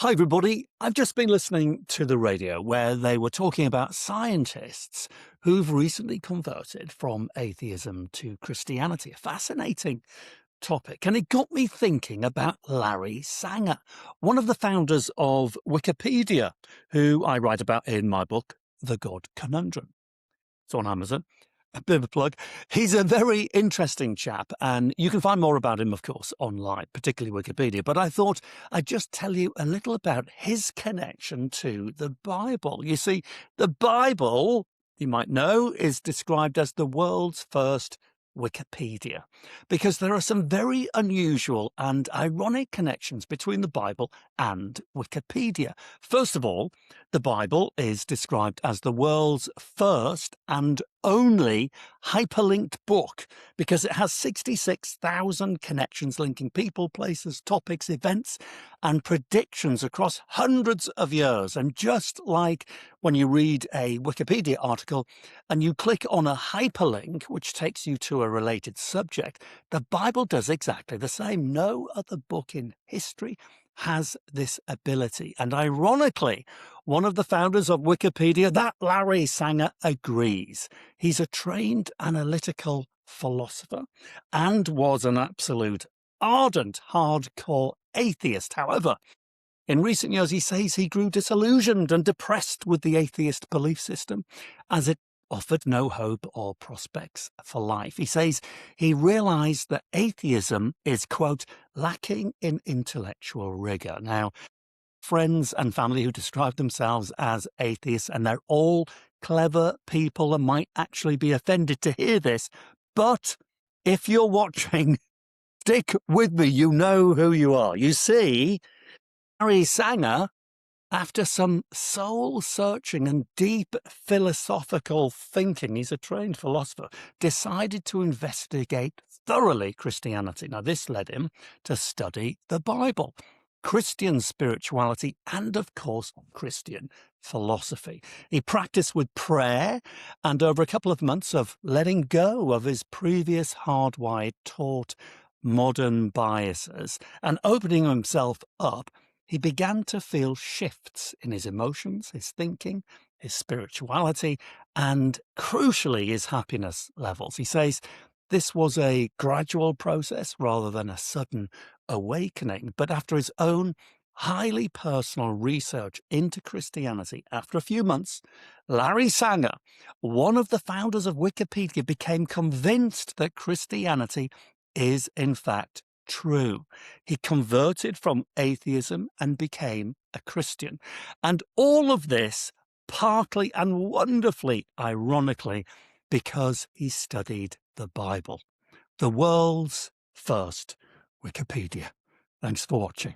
Hi, everybody. I've just been listening to the radio where they were talking about scientists who've recently converted from atheism to Christianity. A fascinating topic. And it got me thinking about Larry Sanger, one of the founders of Wikipedia, who I write about in my book, The God Conundrum. It's on Amazon. A bit of a plug. He's a very interesting chap, and you can find more about him, of course, online, particularly Wikipedia. But I thought I'd just tell you a little about his connection to the Bible. You see, the Bible, you might know, is described as the world's first Wikipedia, because there are some very unusual and ironic connections between the Bible and Wikipedia. First of all, the Bible is described as the world's first and only hyperlinked book because it has 66,000 connections linking people, places, topics, events, and predictions across hundreds of years. And just like when you read a Wikipedia article and you click on a hyperlink, which takes you to a related subject, the Bible does exactly the same. No other book in history has this ability. And ironically, one of the founders of Wikipedia, that Larry Sanger, agrees. He's a trained analytical philosopher and was an absolute ardent, hardcore atheist. However, in recent years, he says he grew disillusioned and depressed with the atheist belief system as it offered no hope or prospects for life. He says he realized that atheism is, quote, lacking in intellectual rigor. Now, friends and family who describe themselves as atheists, and they're all clever people and might actually be offended to hear this, but if you're watching, stick with me, you know who you are. You see, Larry Sanger, after some soul-searching and deep philosophical thinking, he's a trained philosopher, decided to investigate thoroughly Christianity. Now, this led him to study the Bible, Christian spirituality, and, of course, Christian philosophy. He practiced with prayer and over a couple of months of letting go of his previous hardwired taught modern biases and opening himself up, he began to feel shifts in his emotions, his thinking, his spirituality, and crucially, his happiness levels. He says this was a gradual process rather than a sudden awakening, but after his own highly personal research into Christianity, after a few months, Larry Sanger, one of the founders of Wikipedia, became convinced that Christianity is in fact true. He converted from atheism and became a Christian. And all of this, partly and wonderfully, ironically, because he studied the Bible, the world's first Wikipedia. Thanks for watching.